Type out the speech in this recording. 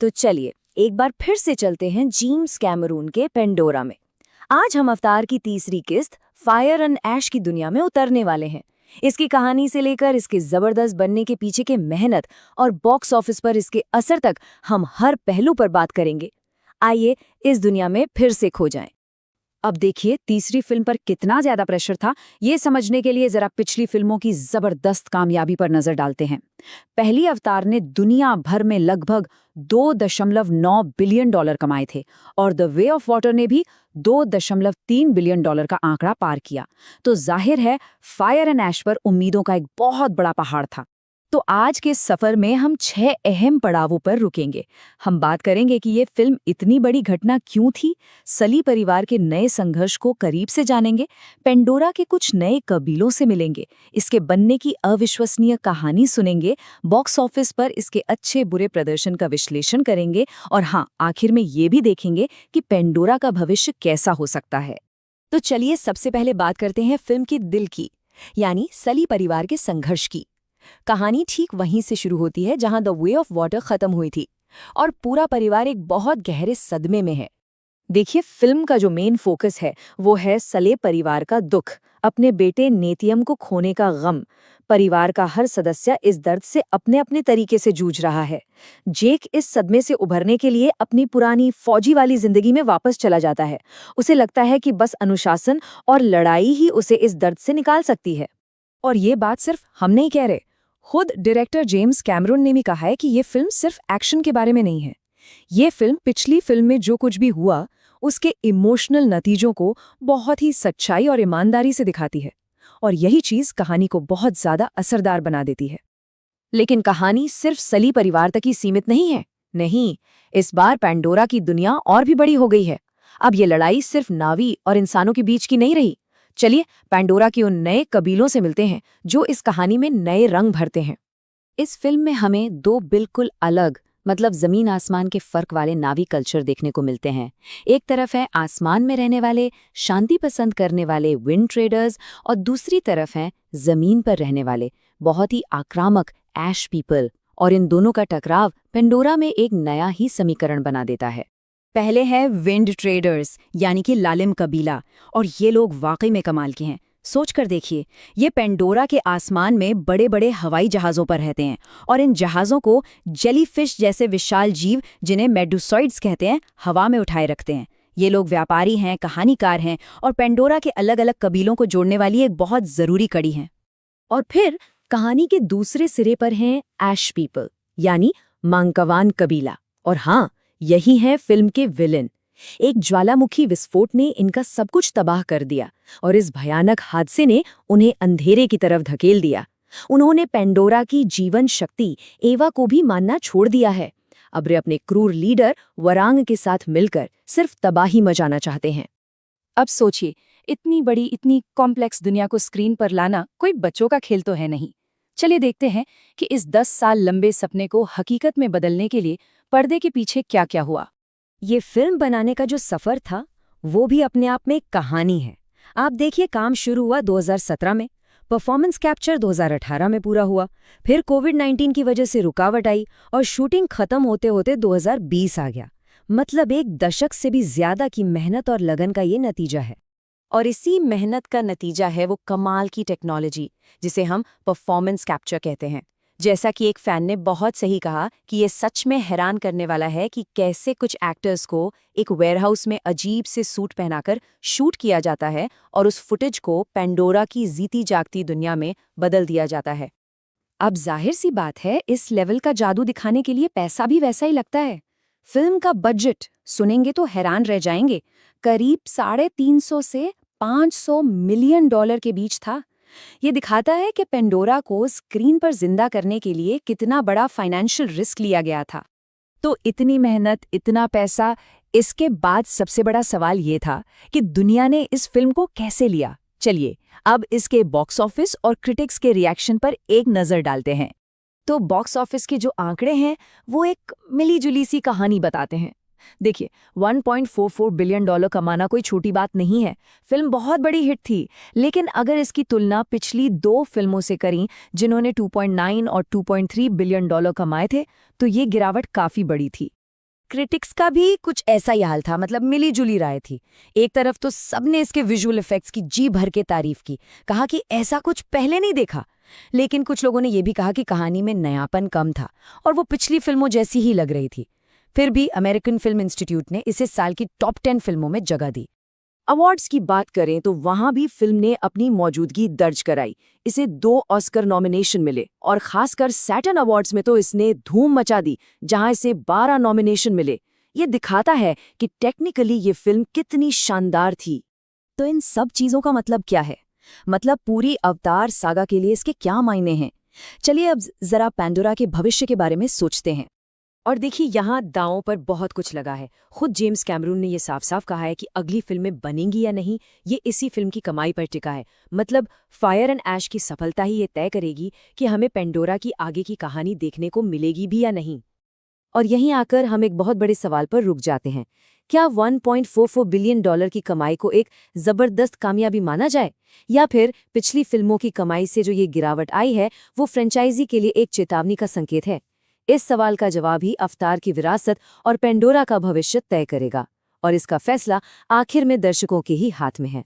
तो चलिए एक बार फिर से चलते हैं जेम्स कैमरून के पेंडोरा में। आज हम अवतार की तीसरी किस्त फायर एंड ऐश की दुनिया में उतरने वाले हैं। इसकी कहानी से लेकर इसके जबरदस्त बनने के पीछे के मेहनत और बॉक्स ऑफिस पर इसके असर तक हम हर पहलू पर बात करेंगे। आइए इस दुनिया में फिर से खो जाएं। अब देखिए तीसरी फिल्म पर कितना ज्यादा प्रेशर था, ये समझने के लिए जरा पिछली फिल्मों की जबरदस्त कामयाबी पर नजर डालते हैं। पहली अवतार ने दुनिया भर में लगभग 2.9 बिलियन डॉलर कमाए थे और द वे ऑफ वाटर ने भी 2.3 बिलियन डॉलर का आंकड़ा पार किया। तो जाहिर है फायर एंड ऐश पर उम्मीदों का एक बहुत बड़ा पहाड़ था। तो आज के सफर में हम 6 अहम पड़ावों पर रुकेंगे। हम बात करेंगे कि ये फिल्म इतनी बड़ी घटना क्यों थी, सली परिवार के नए संघर्ष को करीब से जानेंगे, पेंडोरा के कुछ नए कबीलों से मिलेंगे, इसके बनने की अविश्वसनीय कहानी सुनेंगे, बॉक्स ऑफिस पर इसके अच्छे बुरे प्रदर्शन का विश्लेषण करेंगे और हाँ, आखिर में ये भी देखेंगे कि पेंडोरा का भविष्य कैसा हो सकता है। तो चलिए सबसे पहले बात करते हैं फिल्म के दिल की, यानी सली परिवार के संघर्ष की। कहानी ठीक वहीं से शुरू होती है जहां द वे ऑफ वाटर खत्म हुई थी और पूरा परिवार एक बहुत गहरे सदमे में है। देखिए फिल्म का जो मेन फोकस है वो है सले परिवार का दुख, अपने बेटे नेतियम को खोने का गम। परिवार का हर सदस्य इस दर्द से अपने अपने तरीके से जूझ रहा है। जेक इस सदमे से उभरने के लिए अपनी पुरानी फौजी वाली जिंदगी में वापस चला जाता है। उसे लगता है कि बस अनुशासन और लड़ाई ही उसे इस दर्द से निकाल सकती है। और ये बात सिर्फ हम नहीं कह रहे, खुद डायरेक्टर जेम्स कैमरून ने भी कहा है कि ये फिल्म सिर्फ एक्शन के बारे में नहीं है। ये फिल्म पिछली फिल्म में जो कुछ भी हुआ उसके इमोशनल नतीजों को बहुत ही सच्चाई और ईमानदारी से दिखाती है और यही चीज कहानी को बहुत ज्यादा असरदार बना देती है। लेकिन कहानी सिर्फ सली परिवार तक ही सीमित नहीं है। नहीं, इस बार पेंडोरा की दुनिया और भी बड़ी हो गई है। अब ये लड़ाई सिर्फ नावी और इंसानों के बीच की नहीं रही। चलिए पेंडोरा के उन नए कबीलों से मिलते हैं जो इस कहानी में नए रंग भरते हैं। इस फिल्म में हमें दो बिल्कुल अलग, मतलब जमीन आसमान के फर्क वाले नावी कल्चर देखने को मिलते हैं। एक तरफ है आसमान में रहने वाले शांति पसंद करने वाले विंड ट्रेडर्स और दूसरी तरफ है जमीन पर रहने वाले बहुत ही आक्रामक ऐश पीपल। और इन दोनों का टकराव पेंडोरा में एक नया ही समीकरण बना देता है। पहले है विंड ट्रेडर्स यानी कि लालिम कबीला, और ये लोग वाकई में कमाल के हैं। सोच कर देखिए, ये पेंडोरा के आसमान में बड़े बड़े हवाई जहाज़ों पर रहते हैं और इन जहाज़ों को जेलीफिश जैसे विशाल जीव, जिन्हें मेडुसॉइड्स कहते हैं, हवा में उठाए रखते हैं। ये लोग व्यापारी हैं, कहानीकार हैं और पेंडोरा के अलग अलग कबीलों को जोड़ने वाली एक बहुत ज़रूरी कड़ी हैं। और फिर कहानी के दूसरे सिरे पर हैं ऐश पीपल यानी मांकवान कबीला। और हाँ, यही है फिल्म के विलेन। एक ज्वालामुखी विस्फोट ने इनका सब कुछ तबाह कर दिया और इस भयानक हादसे ने उन्हें अंधेरे की तरफ धकेल दिया। उन्होंने पेंडोरा की जीवन शक्ति एवा को भी मानना छोड़ दिया है। अब वे अपने क्रूर लीडर वरांग के साथ मिलकर सिर्फ तबाही मचाना चाहते हैं। अब सोचिए, इतनी बड़ी, इतनी कॉम्प्लेक्स दुनिया को स्क्रीन पर लाना कोई बच्चों का खेल तो है नहीं। चलिए देखते हैं कि इस 10 साल लंबे सपने को हकीकत में बदलने के लिए पर्दे के पीछे क्या क्या हुआ। ये फिल्म बनाने का जो सफर था वो भी अपने आप में एक कहानी है। आप देखिए, काम शुरू हुआ 2017 में, परफॉर्मेंस कैप्चर 2018 में पूरा हुआ, फिर कोविड-19 की वजह से रुकावट आई और शूटिंग खत्म होते होते 2020 आ गया। मतलब एक दशक से भी ज्यादा की मेहनत और लगन का ये नतीजा है। और इसी मेहनत का नतीजा है वो कमाल की टेक्नोलॉजी जिसे हम परफॉर्मेंस कैप्चर कहते हैं। जैसा कि एक फैन ने बहुत सही कहा कि ये सच में हैरान करने वाला है कि कैसे कुछ एक्टर्स को एक वेयरहाउस में अजीब से सूट पहनाकर शूट किया जाता है और उस फुटेज को पेंडोरा की जीती जागती दुनिया में बदल दिया जाता है। अब जाहिर सी बात है, इस लेवल का जादू दिखाने के लिए पैसा भी वैसा ही लगता है। फिल्म का बजट सुनेंगे तो हैरान रह जाएंगे, करीब 350 से 500 मिलियन डॉलर के बीच था। ये दिखाता है कि पेंडोरा को स्क्रीन पर जिंदा करने के लिए कितना बड़ा फाइनेंशियल रिस्क लिया गया था। तो इतनी मेहनत, इतना पैसा, इसके बाद सबसे बड़ा सवाल ये था कि दुनिया ने इस फिल्म को कैसे लिया। चलिए अब इसके बॉक्स ऑफिस और क्रिटिक्स के रिएक्शन पर एक नज़र डालते हैं। तो बॉक्स ऑफिस के जो आंकड़े हैं वो एक मिली-जुली सी कहानी बताते हैं। देखिए, 1.44 बिलियन डॉलर कमाना कोई छोटी बात नहीं है। फिल्म बहुत बड़ी हिट थी, लेकिन अगर इसकी तुलना पिछली 2 फिल्मों से करें जिन्होंने 2.9 और 2.3 बिलियन डॉलर कमाए थे, तो ये गिरावट काफी बड़ी थी। क्रिटिक्स का भी कुछ ऐसा ही हाल था, मतलब मिली जुली राय थी। एक तरफ तो सबने इसके विजुअल इफेक्ट्स की जी भर के तारीफ की, कहा कि ऐसा कुछ पहले नहीं देखा। लेकिन कुछ लोगों ने यह भी कहा कि कहानी में नयापन कम था और वो पिछली फिल्मों जैसी ही लग रही थी। फिर भी अमेरिकन फिल्म इंस्टीट्यूट ने इसे साल की टॉप 10 फिल्मों में जगह दी। अवार्ड्स की बात करें तो वहां भी फिल्म ने अपनी मौजूदगी दर्ज कराई। इसे 2 ऑस्कर नॉमिनेशन मिले और खासकर सैटर्न अवार्ड्स में तो इसने धूम मचा दी, जहां इसे 12 नॉमिनेशन मिले। ये दिखाता है कि टेक्निकली ये फिल्म कितनी शानदार थी। तो इन सब चीजों का मतलब क्या है? मतलब पूरी अवतार सागा के लिए इसके क्या मायने हैं? चलिए अब जरा पैंडोरा के भविष्य के बारे में सोचते हैं। और देखिए, यहाँ दांवों पर बहुत कुछ लगा है। खुद जेम्स कैमरून ने यह साफ साफ कहा है कि अगली फिल्में बनेंगी या नहीं, ये इसी फिल्म की कमाई पर टिका है। मतलब फायर एंड ऐश की सफलता ही ये तय करेगी कि हमें पेंडोरा की आगे की कहानी देखने को मिलेगी भी या नहीं। और यहीं आकर हम एक बहुत बड़े सवाल पर रुक जाते हैं। क्या $1.44 बिलियन की कमाई को एक जबरदस्त कामयाबी माना जाए, या फिर पिछली फिल्मों की कमाई से जो ये गिरावट आई है वो फ्रेंचाइजी के लिए एक चेतावनी का संकेत है? इस सवाल का जवाब ही अवतार की विरासत और पेंडोरा का भविष्य तय करेगा, और इसका फैसला आखिर में दर्शकों के ही हाथ में है।